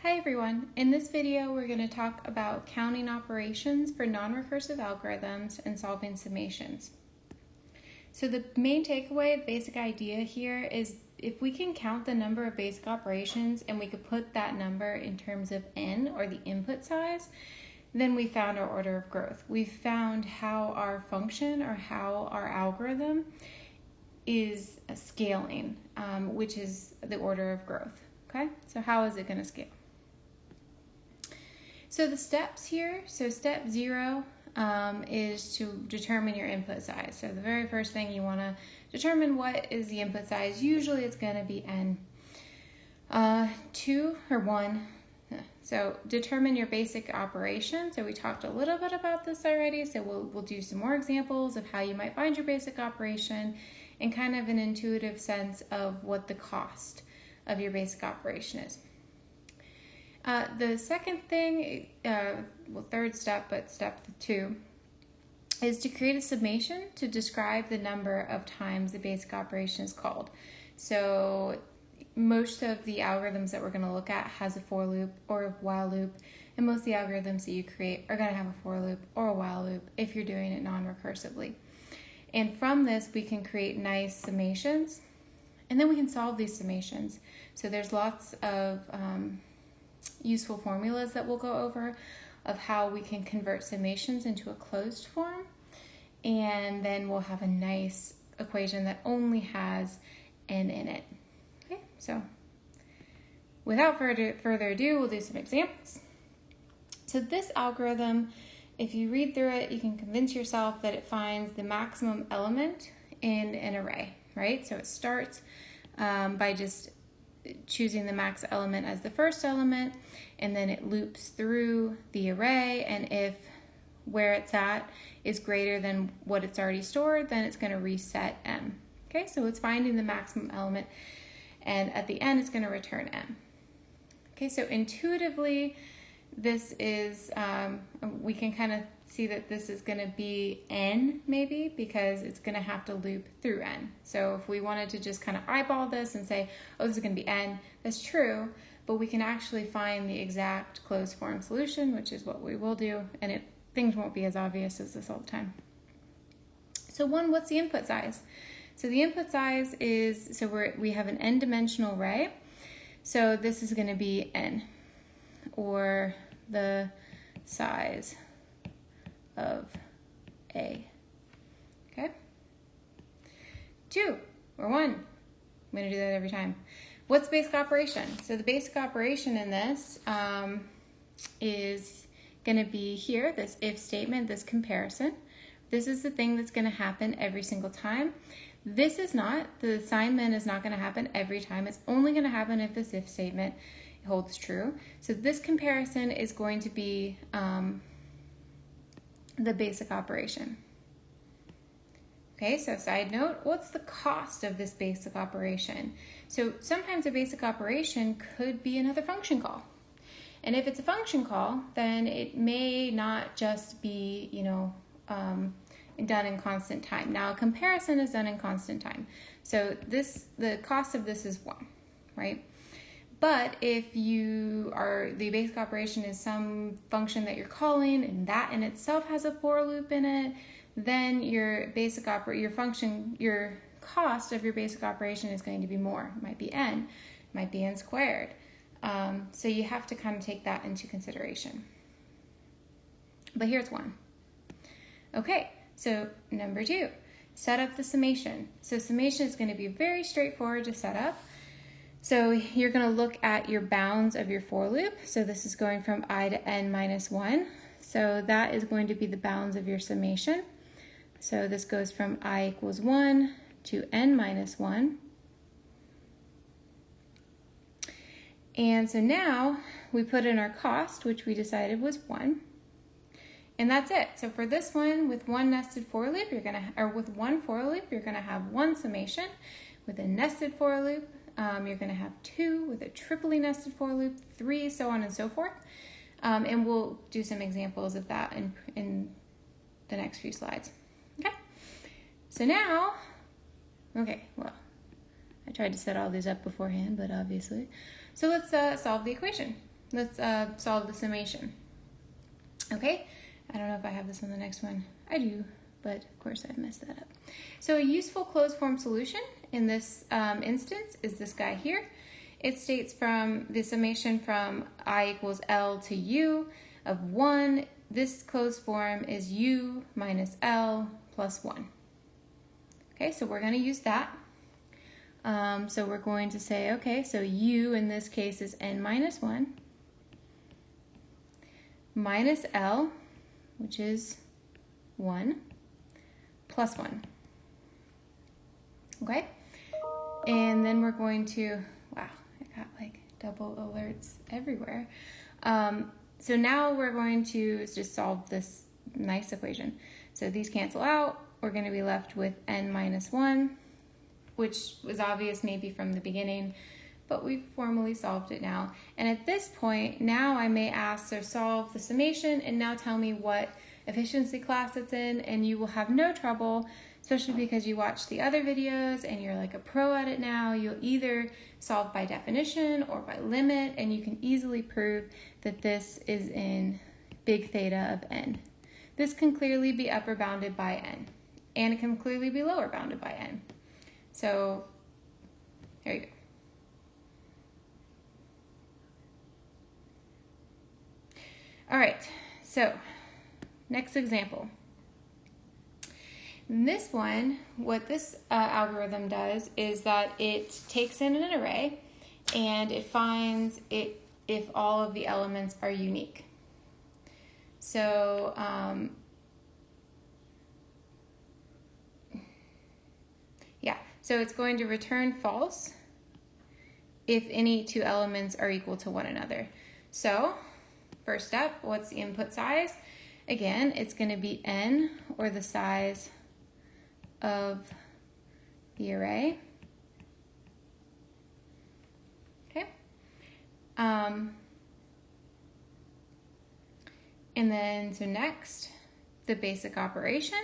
Hi everyone, in this video we're going to talk about counting operations for non-recursive algorithms and solving summations. So the main takeaway, the basic idea here is if we can count the number of basic operations and we could put that number in terms of n, or the input size, then we found our order of growth. We've found how our function or how our algorithm is scaling, which is the order of growth. Okay, so how is it going to scale? So the steps here, so step 0 is to determine your input size. So the very first thing you want to determine what is the input size. Usually it's going to be n. 2 or 1. So determine your basic operation. So we talked a little bit about this already. So we'll do some more examples of how you might find your basic operation and kind of an intuitive sense of what the cost of your basic operation is. The second thing, third step, but step 2, is to create a summation to describe the number of times the basic operation is called. So most of the algorithms that we're going to look at has a for loop or a while loop, and most of the algorithms that you create are going to have a for loop or a while loop if you're doing it non-recursively. And from this, we can create nice summations, and then we can solve these summations. So there's lots of useful formulas that we'll go over of how we can convert summations into a closed form, and then we'll have a nice equation that only has n in it. Okay, so without further ado, we'll do some examples. So this algorithm, if you read through it, you can convince yourself that it finds the maximum element in an array, right? So it starts by just choosing the max element as the first element, and then it loops through the array, and if where it's at is greater than what it's already stored, then it's going to reset m. Okay, so it's finding the maximum element, and at the end it's going to return m. Okay, so intuitively this is, we can kind of see that this is going to be n maybe, because it's going to have to loop through n. So if we wanted to just kind of eyeball this and say, oh, this is going to be n, that's true, but we can actually find the exact closed form solution, which is what we will do, and things won't be as obvious as this all the time. So what's the input size? So the input size is, so we have an n-dimensional array, so this is going to be n, or the size of A. Okay? 2 or 1. I'm going to do that every time. What's basic operation? So the basic operation in this is going to be here, this if statement, this comparison. This is the thing that's going to happen every single time. This is not, the assignment is not going to happen every time. It's only going to happen if this if statement holds true. So this comparison is going to be the basic operation. Okay, so side note, what's the cost of this basic operation? So sometimes a basic operation could be another function call. And if it's a function call, then it may not just be, done in constant time. Now a comparison is done in constant time. So the cost of this is 1, right? But if the basic operation is some function that you're calling, and that in itself has a for loop in it, then your cost of your basic operation is going to be more. It might be n, it might be n squared. So you have to kind of take that into consideration. But here's 1. Okay, so number 2, set up the summation. So summation is going to be very straightforward to set up. So you're going to look at your bounds of your for loop. So this is going from I to n minus 1. So that is going to be the bounds of your summation. So this goes from I equals 1 to n minus 1. And so now we put in our cost, which we decided was 1. And that's it. So for this one, with one nested for loop, with one for loop, you're going to have 1 summation. With a nested for loop, you're going to have 2 with a triply nested for loop, 3, so on and so forth. And we'll do some examples of that in the next few slides. Okay. So now, well, I tried to set all these up beforehand, but obviously. So let's solve the equation. let's solve the summation. Okay, I don't know if I have this on the next one. I do, but of course I've messed that up. So a useful closed form solution in this instance is this guy here. It states from the summation from I equals L to U of 1. This closed form is U minus L plus 1. Okay, so we're going to use that. So we're going to say, okay, so U in this case is N minus 1 minus L, which is 1, plus 1. Okay? And then we're going to, wow, I got like double alerts everywhere. So now we're going to just solve this nice equation. So these cancel out. We're going to be left with N minus 1, which was obvious maybe from the beginning, but we've formally solved it now. And at this point, now I may ask, so solve the summation and now tell me what efficiency class it's in, and you will have no trouble, especially because you watched the other videos and you're like a pro at it now. You'll either solve by definition or by limit, and you can easily prove that this is in big theta of n. This can clearly be upper bounded by n, and it can clearly be lower bounded by n. So there you go. All right, so next example. In this one, what this algorithm does is that it takes in an array and it finds it if all of the elements are unique. So so it's going to return false if any two elements are equal to one another. So first step, what's the input size? Again, it's going to be n, or the size of the array. Okay. And then, so next, the basic operation.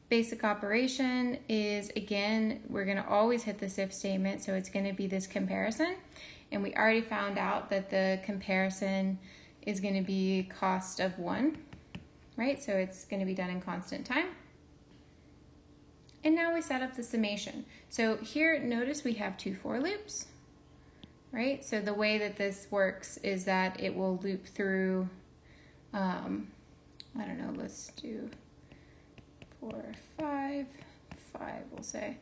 Basic operation is, again, we're going to always hit this if statement, so it's going to be this comparison. And we already found out that the comparison is going to be cost of 1, right? So it's going to be done in constant time. And now we set up the summation. So here, notice we have 2 for loops, right? So the way that this works is that it will loop through, I don't know, let's do 4, 5, we'll say.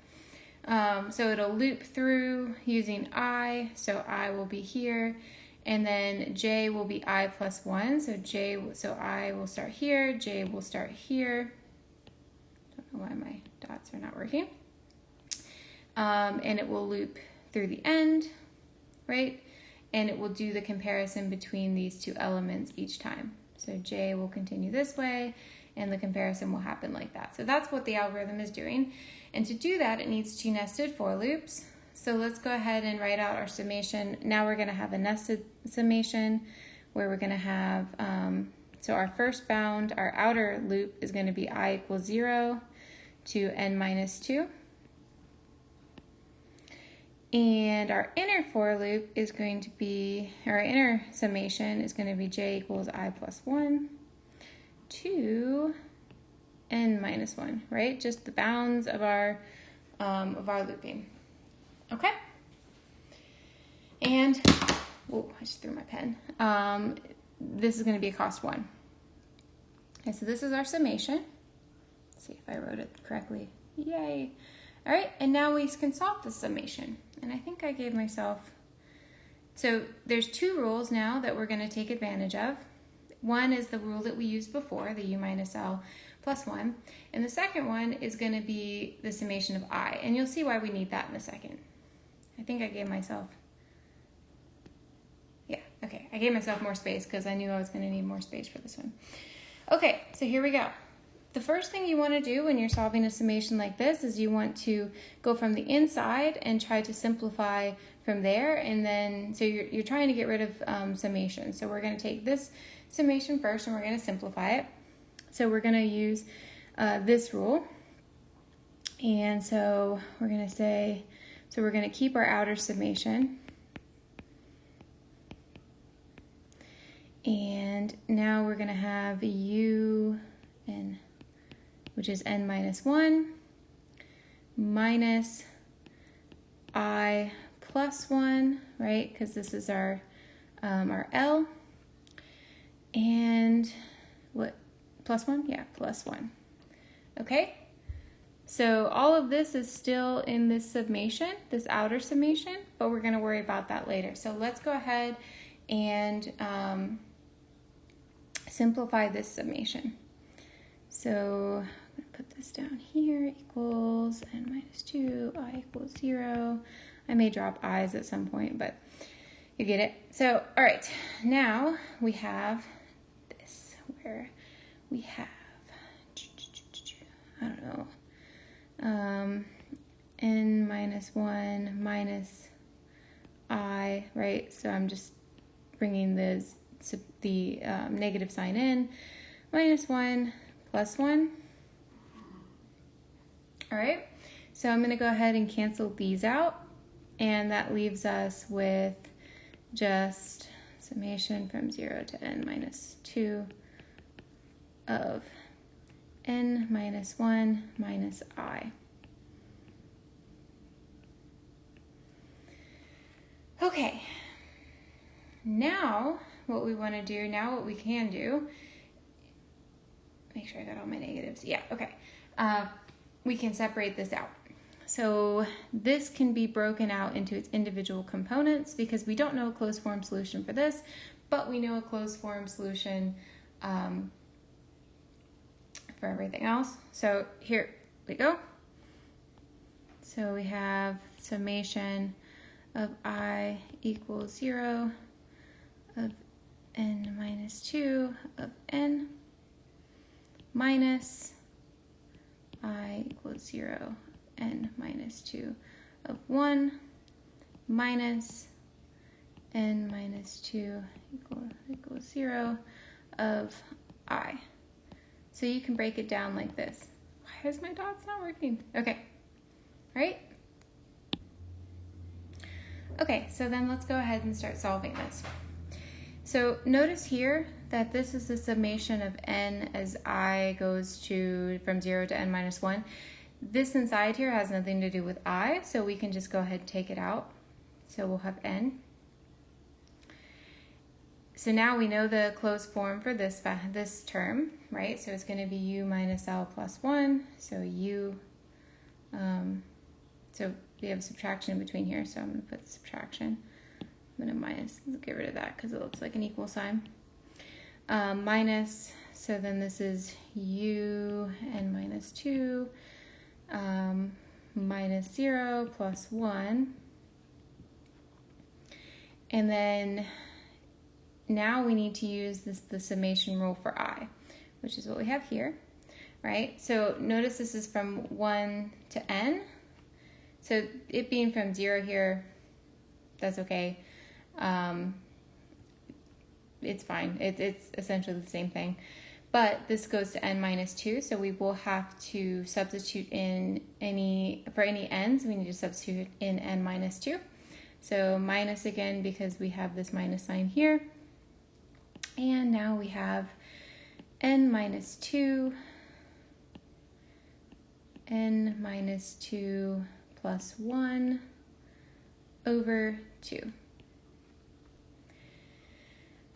So it'll loop through using I, so I will be here, and then J will be I plus 1, so I will start here, J will start here. Don't know why my dots are not working. And it will loop through the end, right? And it will do the comparison between these two elements each time. So J will continue this way, and the comparison will happen like that. So that's what the algorithm is doing. And to do that, it needs 2 nested for loops. So let's go ahead and write out our summation. Now we're going to have a nested summation where we're going to have, so our first bound, our outer loop is going to be I equals 0 to n minus 2. And our inner for loop is going to be, our inner summation is going to be j equals I plus 1 to n minus 1, right? Just the bounds of our looping. Okay? And, oh, I just threw my pen. This is going to be a cost 1. Okay, so this is our summation. Let's see if I wrote it correctly. Yay. All right, and now we can solve the summation. And I think I gave myself, so there's 2 rules now that we're going to take advantage of. One is the rule that we used before, the u minus l plus 1. And the second one is going to be the summation of I. And you'll see why we need that in a second. I think I gave myself, yeah, okay. I gave myself more space because I knew I was going to need more space for this one. Okay, so here we go. The first thing you want to do when you're solving a summation like this is you want to go from the inside and try to simplify from there. And then, so you're trying to get rid of summation. So we're going to take this summation first and we're going to simplify it. So we're going to use this rule. And so we're going to say, so we're going to keep our outer summation. now we're going to have u n, which is n minus 1, minus I plus 1, right? Because this is our L. And what, plus 1? Yeah, plus 1. Okay? So all of this is still in this summation, this outer summation, but we're going to worry about that later. So let's go ahead and simplify this summation. So I'm going to put this down here, equals n minus 2, I equals 0. I may drop i's at some point, but you get it. So, all right, now we have this, where we have, I don't know, n minus 1 minus I, right? So I'm just bringing the negative sign in, minus 1 plus 1. All right, so I'm going to go ahead and cancel these out, and that leaves us with just summation from 0 to n minus 2 of n minus 1 minus I. Okay, now what we want to do, what we can do, make sure I got all my negatives. Yeah, okay. We can separate this out. So this can be broken out into its individual components because we don't know a closed form solution for this, but we know a closed form solution for everything else. So here we go. So we have summation of I equals 0 of n minus 2 of n minus I equals 0 n minus 2 of 1 minus n minus 2 equals 0 of I. So you can break it down like this. Why is my dots not working? Okay, right? Okay, so then let's go ahead and start solving this. So notice here that this is the summation of n as I goes to from 0 to n minus 1. This inside here has nothing to do with I, so we can just go ahead and take it out. So we'll have n. So now we know the closed form for this term, right? So it's going to be u minus L plus 1. So u, so we have subtraction in between here, so I'm going to put subtraction. I'm going to minus, let's get rid of that because it looks like an equal sign. Minus, so then this is u n minus 2 minus 0 plus 1. And then now we need to use the summation rule for I, which is what we have here, right? So notice this is from 1 to n. So it being from 0 here, that's okay. It's fine. It's essentially the same thing. But this goes to n minus 2, so we will have to substitute in for any n's, we need to substitute in n minus 2. So minus again because we have this minus sign here. And now we have n minus 2, n minus 2 plus 1 over 2.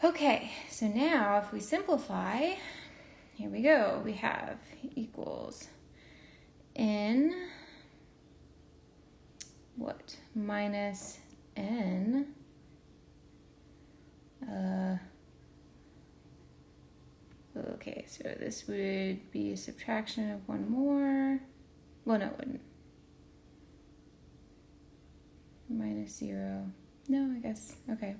Okay, so now if we simplify, here we go, we have equals n, what, minus n, okay, so this would be a subtraction of one more, well no it wouldn't, minus 0, no I guess, okay.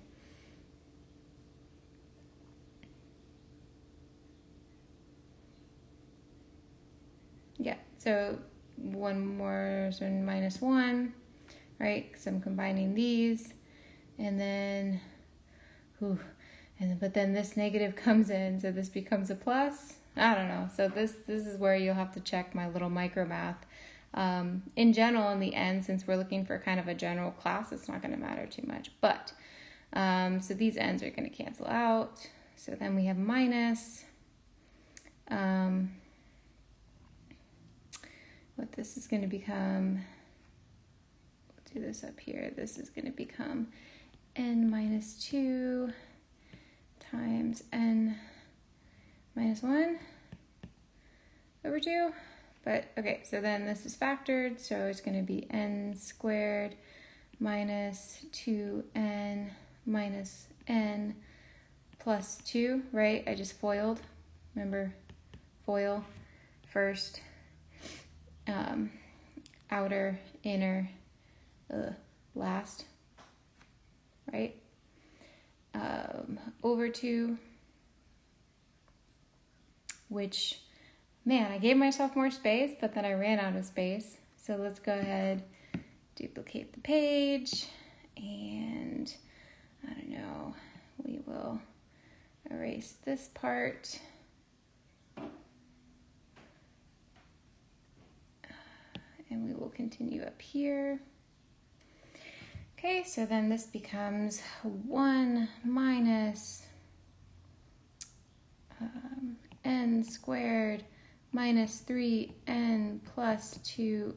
Yeah, so one more, so minus 1, right? Because I'm combining these, and then, but then this negative comes in, so this becomes a plus. I don't know. So this is where you'll have to check my little micro math. In general, in the end, since we're looking for kind of a general class, it's not going to matter too much. But so these ends are going to cancel out. so then we have minus, what this is going to become, we'll do this up here, this is going to become n minus 2 times n minus 1 over 2. But okay, so then this is factored, so it's going to be n squared minus 2n minus n plus 2, right? I just FOILed. Remember, FOIL first, outer, inner, last, right? Over 2, which, man, I gave myself more space, but then I ran out of space. So let's go ahead, duplicate the page, and I don't know, we will erase this part. And we will continue up here. Okay, so then this becomes 1 minus n squared minus 3n plus 2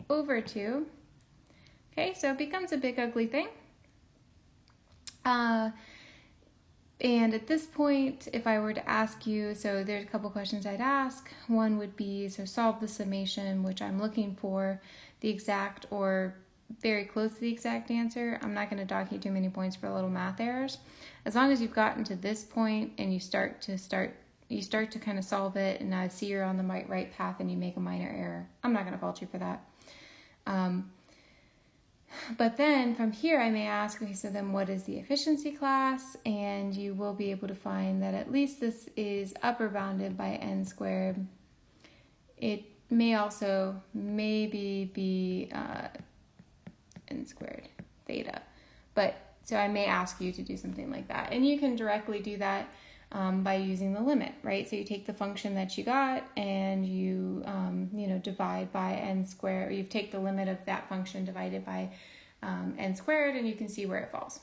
over 2. Okay, so it becomes a big ugly thing. And at this point, if I were to ask you, so there's a couple questions I'd ask. One would be, so solve the summation, which I'm looking for the exact or very close to the exact answer. I'm not going to dock you too many points for little math errors. As long as you've gotten to this point and you start to kind of solve it, and I see you're on the right path and you make a minor error, I'm not going to fault you for that. But then from here I may ask, okay, so then what is the efficiency class? And you will be able to find that at least this is upper bounded by n squared. It may also maybe be n squared theta. But so I may ask you to do something like that. And you can directly do that by using the limit, right? So you take the function that you got and you, divide by n squared. You take the limit of that function divided by n squared, and you can see where it falls.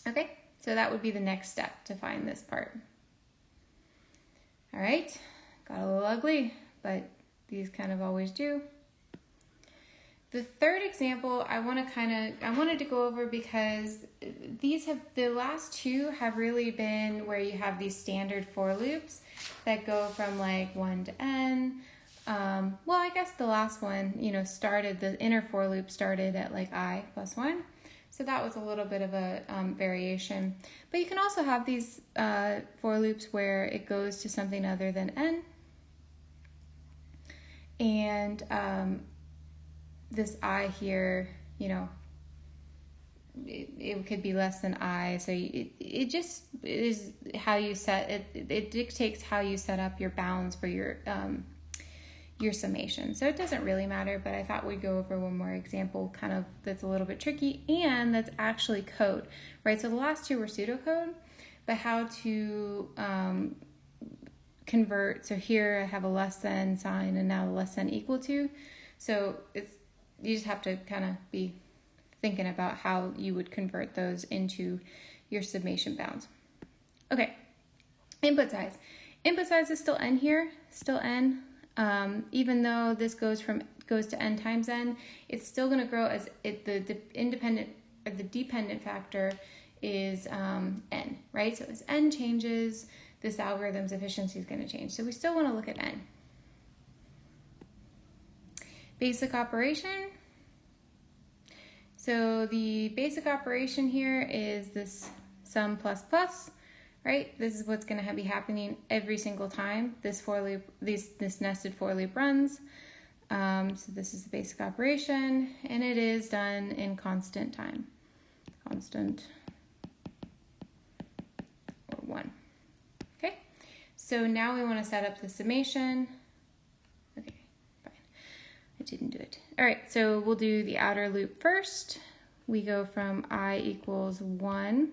Okay, so that would be the next step to find this part. All right, got a little ugly, but these kind of always do. The third example I wanted to go over because the last two have really been where you have these standard for loops that go from like 1 to n. Well, I guess the last one, the inner for loop started at like I plus 1. So that was a little bit of a variation. But you can also have these for loops where it goes to something other than n. And this I here, it could be less than I. So it just is how you set it. It dictates how you set up your bounds for your summation. So it doesn't really matter, but I thought we'd go over one more example kind of that's a little bit tricky and that's actually code, right? So the last two were pseudocode, but how to convert. So here I have a less than sign and now less than equal to. So you just have to kind of be thinking about how you would convert those into your summation bounds. Okay, input size. Input size is still n here, still n. Even though this goes to n times n, it's still going to grow as the dependent factor is n, right? So as n changes, this algorithm's efficiency is going to change. So we still want to look at n. Basic operation. So the basic operation here is this sum plus plus, right? This is what's going to be happening every single time this for loop, this nested for loop runs. So this is the basic operation, and it is done in constant time. Constant or 1. Okay, so now we want to set up the summation. Okay, fine. I didn't do it. All right, so we'll do the outer loop first. We go from I equals 1.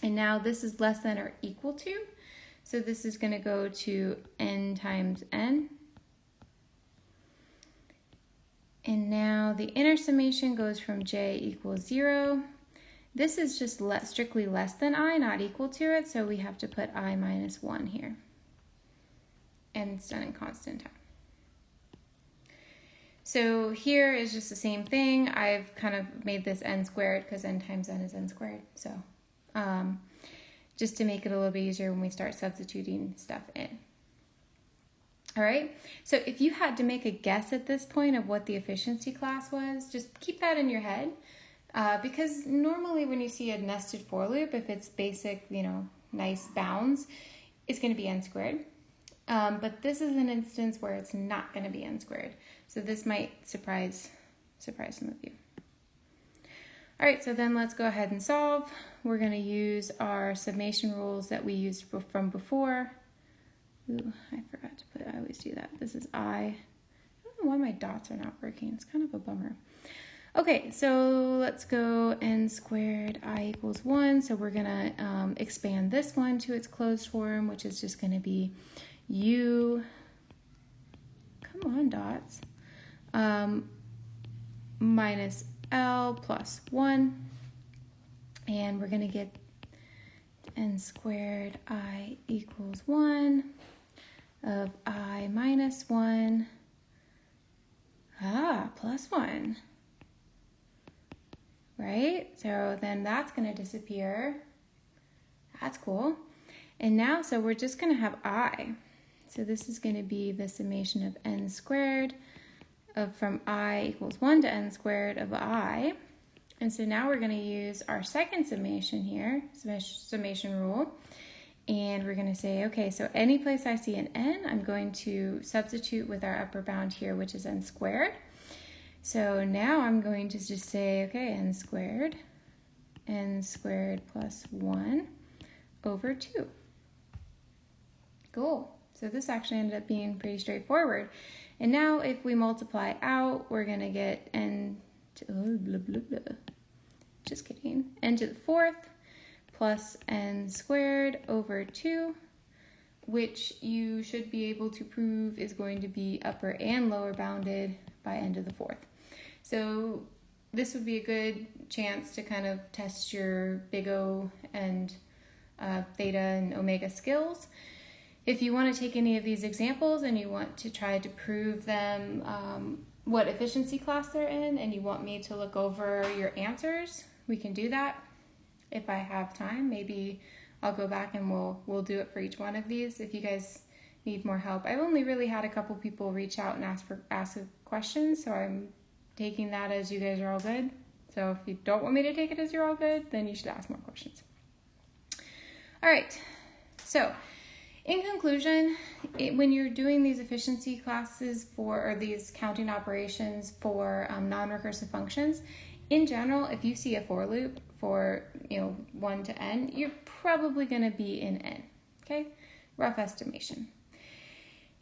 And now this is less than or equal to. So this is going to go to n times n. And now the inner summation goes from j equals 0 This is just strictly less than I, not equal to it, so we have to put I minus 1 here. And it's done in constant time. So here is just the same thing. I've kind of made this n squared because n times n is n squared. So just to make it a little bit easier when we start substituting stuff in. All right, so if you had to make a guess at this point of what the efficiency class was, just keep that in your head. Because normally when you see a nested for loop, if it's basic, nice bounds, it's going to be n squared. But this is an instance where it's not going to be n squared. So this might surprise some of you. All right, so then let's go ahead and solve. We're going to use our summation rules that we used from before. Ooh, I forgot to put, I always do that. This is I don't know why my dots are not working. It's kind of a bummer. Okay, so let's go n squared I equals 1. So we're going to expand this one to its closed form, which is just going to be u, come on dots, minus L plus 1. And we're going to get n squared I equals 1 of I minus 1, plus 1. Right? So then that's going to disappear. That's cool. And now, so we're just going to have I. So this is going to be the summation of n squared of from I equals 1 to n squared of I. And so now we're going to use our second summation here, summation rule. And we're going to say, okay, so any place I see an n, I'm going to substitute with our upper bound here, which is n squared. So now I'm going to just say, okay, n squared plus 1 over 2. Cool. So this actually ended up being pretty straightforward. And now if we multiply out, we're going to get n to, just kidding, n to the 4th plus n squared over 2, which you should be able to prove is going to be upper and lower bounded by n to the 4th. So this would be a good chance to kind of test your big O and theta and omega skills. If you want to take any of these examples and you want to try to prove them what efficiency class they're in, and you want me to look over your answers, we can do that. If I have time, maybe I'll go back and we'll do it for each one of these. If you guys need more help, I've only really had a couple people reach out and ask questions, so I'm taking that as you guys are all good. So if you don't want me to take it as you're all good, then you should ask more questions. All right, so in conclusion, when you're doing these efficiency classes or these counting operations for non-recursive functions, in general, if you see a for loop for 1 to n, you're probably going to be in n. Okay, rough estimation.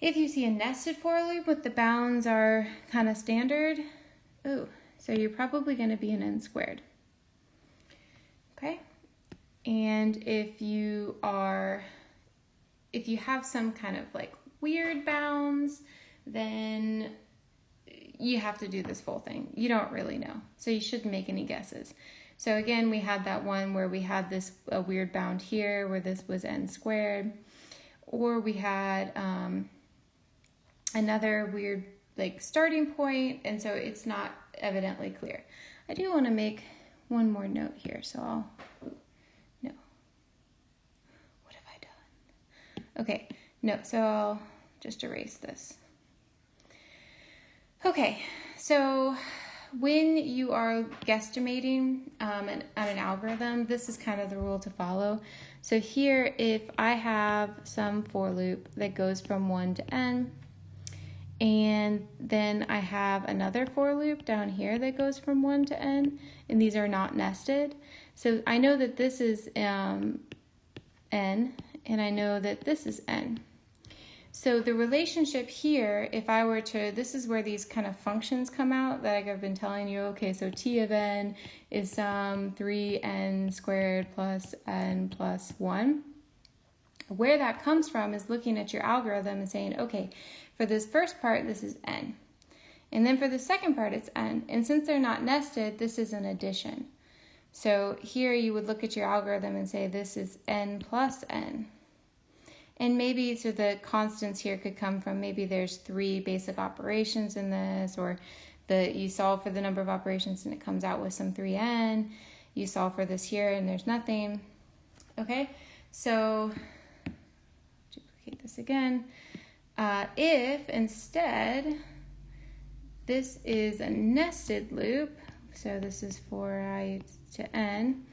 If you see a nested for loop with the bounds are kind of standard, so you're probably going to be in n squared. Okay, and if you have some kind of like weird bounds, then you have to do this full thing. You don't really know, so you shouldn't make any guesses. So again, we had that one where we had this a weird bound here where this was n squared, or we had another weird like starting point, and so it's not evidently clear. I do want to make one more note here, so no. What have I done? Okay, no, so I'll just erase this. Okay, so when you are guesstimating on an algorithm, this is kind of the rule to follow. So here, if I have some for loop that goes from 1 to n, and then I have another for loop down here that goes from 1 to n, and these are not nested. So I know that this is n, and I know that this is n. So the relationship here, if I were to, this is where these kind of functions come out that I've been telling you, okay, so t of n is some 3n squared plus n plus 1. Where that comes from is looking at your algorithm and saying, okay, for this first part, this is n. And then for the second part, it's n. And since they're not nested, this is an addition. So here you would look at your algorithm and say this is n plus n. And maybe, so the constants here could come from maybe there's 3 basic operations in this, or you solve for the number of operations and it comes out with some 3n. You solve for this here and there's nothing. Okay, so duplicate this again. If instead this is a nested loop, so this is for I to n,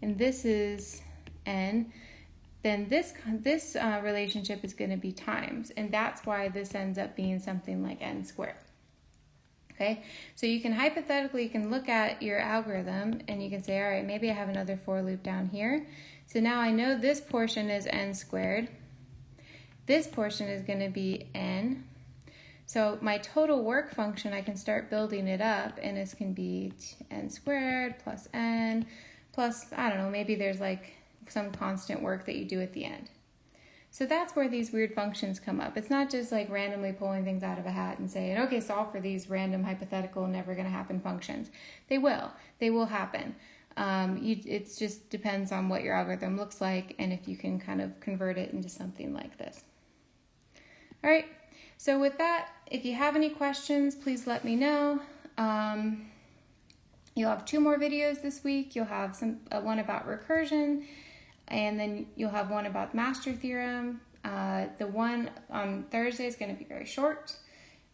and this is n, then this relationship is going to be times, and that's why this ends up being something like n squared. Okay, so you can hypothetically, you can look at your algorithm and you can say, all right, maybe I have another for loop down here. So now I know this portion is n squared. This portion is going to be n. So my total work function, I can start building it up, and this can be n squared plus n plus, I don't know, maybe there's like some constant work that you do at the end. So that's where these weird functions come up. It's not just like randomly pulling things out of a hat and saying, okay, solve for these random hypothetical never going to happen functions. They will happen. It just depends on what your algorithm looks like and if you can kind of convert it into something like this. All right, so with that, if you have any questions, please let me know. You'll have 2 more videos this week. You'll have one about recursion, and then you'll have one about master theorem. The one on Thursday is going to be very short.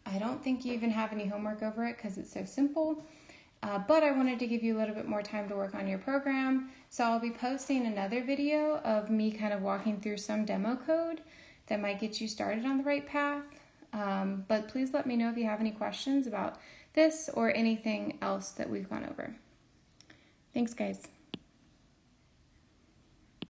I don't think you even have any homework over it because it's so simple. But I wanted to give you a little bit more time to work on your program. So I'll be posting another video of me kind of walking through some demo code that might get you started on the right path. But please let me know if you have any questions about this or anything else that we've gone over. Thanks, guys.